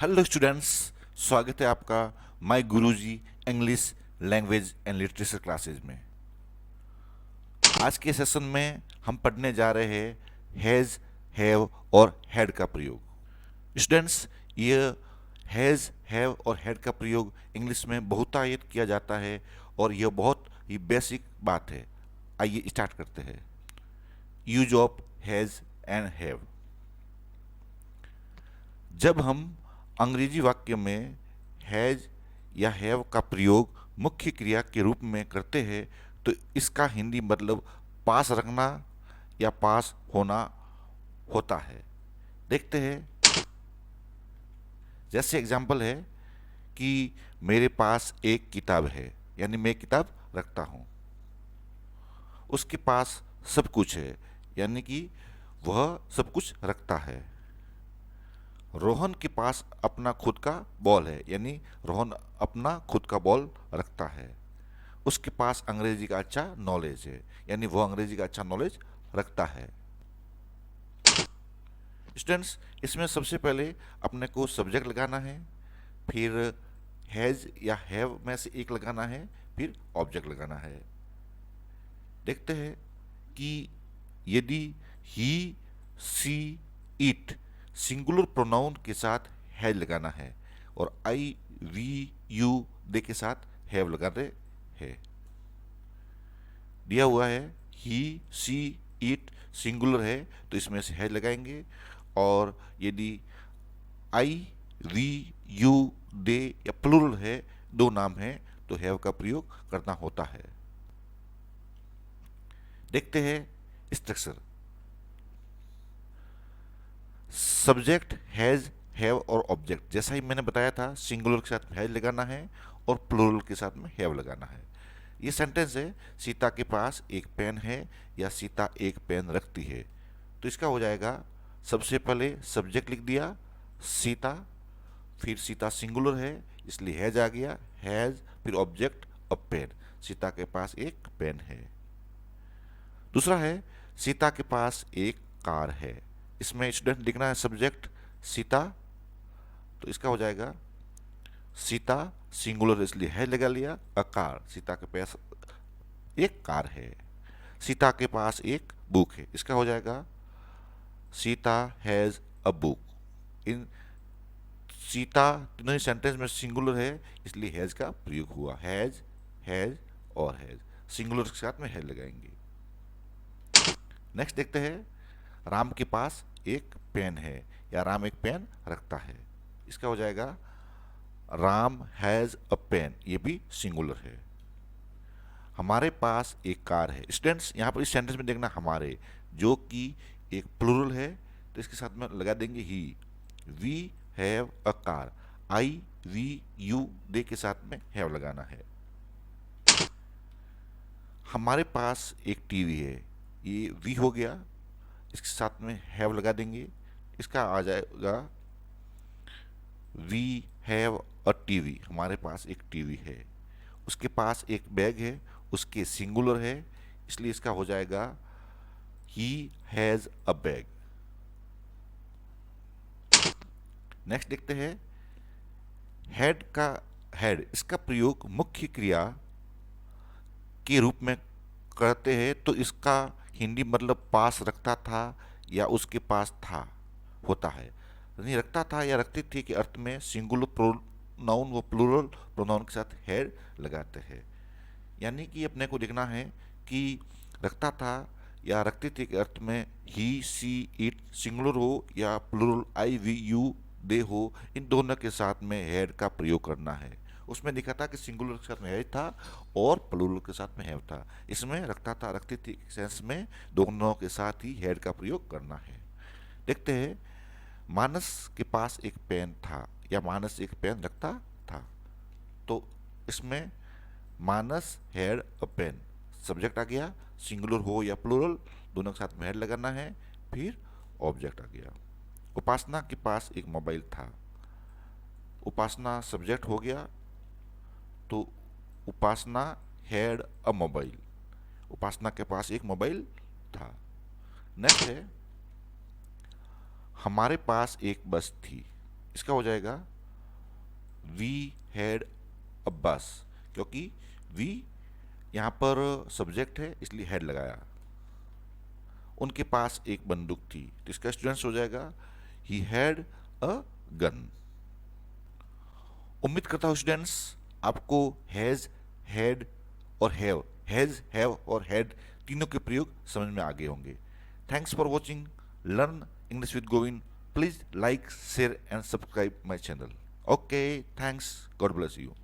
Hello students, स्वागत है आपका my Guruji English language and literature classes में। आज के सेशन में हम पढ़ने जा रहे हैं हैज़, हैव और हैड का प्रयोग। स्टूडेंट्स, ये हैज़, हैव और हैड का प्रयोग इंग्लिश में बहुतायत किया जाता है और यह बहुत ही बेसिक बात है। आइए स्टार्ट करते हैं। Use of has and have. जब हम अंग्रेजी वाक्य में हैज या हैव का प्रयोग मुख्य क्रिया के रूप में करते हैं तो इसका हिंदी मतलब पास रखना या पास होना होता है। देखते हैं। जैसे एग्जाम्पल है कि मेरे पास एक किताब है, यानी मैं किताब रखता हूँ। उसके पास सब कुछ है, यानी कि वह सब कुछ रखता है। रोहन के पास अपना खुद का बॉल है, यानी रोहन अपना खुद का बॉल रखता है। उसके पास अंग्रेजी का अच्छा नॉलेज है, यानी वो अंग्रेजी का अच्छा नॉलेज रखता है। स्टूडेंट्स, इसमें सबसे पहले अपने को सब्जेक्ट लगाना है, फिर हैज या हैव में से एक लगाना है, फिर ऑब्जेक्ट लगाना है। देखते हैं कि यदि ही, सी, इट सिंगुलर प्रोनाउन के साथ हैज लगाना है और आई, वी, यू, दे के साथ हैव लगाते हैं। दिया हुआ है ही, सी, इट सिंगुलर है तो इसमें से हैज लगाएंगे, और यदि आई, वी, यू, दे या प्लूरल है, दो नाम है, तो हैव का प्रयोग करना होता है। देखते हैं स्ट्रक्चर। सब्जेक्ट हैज, हैव और ऑब्जेक्ट, जैसा ही मैंने बताया था, सिंगुलर के साथ हैज लगाना है और प्लूरल के साथ में हैव लगाना है। ये सेंटेंस है, सीता के पास एक पेन है या सीता एक पेन रखती है। तो इसका हो जाएगा, सबसे पहले सब्जेक्ट लिख दिया सीता, फिर सीता सिंगुलर है इसलिए हैज आ गया, हैज, फिर ऑब्जेक्ट अ पेन, सीता के पास एक पेन है। दूसरा है, सीता के पास एक कार है। इसमें स्टूडेंट लिखना है सब्जेक्ट सीता, तो इसका हो जाएगा सीता सिंगुलर इसलिए है लगा लिया, अ कार, सीता के पास एक कार है। सीता के पास एक बुक है, इसका हो जाएगा सीता हैज अ बुक। इन सीता तीनों ही सेंटेंस में सिंगुलर है इसलिए हैज का प्रयोग हुआ, हैज, हैज और हैज, सिंगुलर के साथ में हैज लगाएंगे। नेक्स्ट देखते हैं, राम के पास एक पेन है या राम एक पेन रखता है। इसका हो जाएगा राम हैज अ पेन, ये भी सिंगुलर है। हमारे पास एक कार है। स्टूडेंट्स, यहाँ पर इस सेंटेंस में देखना हमारे, जो कि एक प्लूरल है तो इसके साथ में लगा देंगे ही। We have a car, I, we, you, they के साथ में हैव लगाना है। हमारे पास एक टीवी है, ये वी हो गया, इसके साथ में हैव लगा देंगे, इसका आ जाएगा वी हैव अ टीवी, हमारे पास एक टीवी है। उसके पास एक बैग है, उसके सिंगुलर है इसलिए इसका हो जाएगा he has a bag. Next देखते हैं, हैड का, हैड इसका प्रयोग मुख्य क्रिया के रूप में करते हैं तो इसका हिंदी मतलब पास रखता था या उसके पास था होता है। यानी रखता था या रखती थी के अर्थ में सिंगुलर प्रोनाउन व प्लूरल प्रोनाउन के साथ हैड लगाते हैं। यानी कि अपने को देखना है कि रखता था या रखती थी के अर्थ में ही, सी, इट सिंगुलर हो या प्लूरल आई, वी, यू, दे हो, इन दोनों के साथ में हैड का प्रयोग करना है। उसमें लिखा था कि सिंगुलर के साथ में हैड था और प्लूरल के साथ में हैव था। इसमें रखता था रखती थी सेंस में दोनों के साथ ही हैड का प्रयोग करना है। देखते हैं, मानस के पास एक पेन था या मानस एक पेन रखता था। तो इसमें मानस हैड अ पेन, सब्जेक्ट आ गया, सिंगुलर हो या प्लूरल दोनों के साथ में हैड लगाना है, फिर ऑब्जेक्ट आ गया। उपासना के पास एक मोबाइल था, उपासना सब्जेक्ट हो गया तो उपासना हैड अ मोबाइल, उपासना के पास एक मोबाइल था। नेक्स्ट है, हमारे पास एक बस थी। इसका हो जाएगा वी हैड अब्बास, क्योंकि वी यहाँ पर सब्जेक्ट है इसलिए हैड लगाया। उनके पास एक बंदूक थी, तो इसका स्टूडेंट्स हो जाएगा ही हैड अ गन। उम्मीद करता हूँ स्टूडेंट्स आपको हैज, हैड और हैव और हैड तीनों के प्रयोग समझ में आ गए होंगे। Thanks for watching learn English with Govind. Please like share and subscribe my channel. Okay, thanks, God bless you.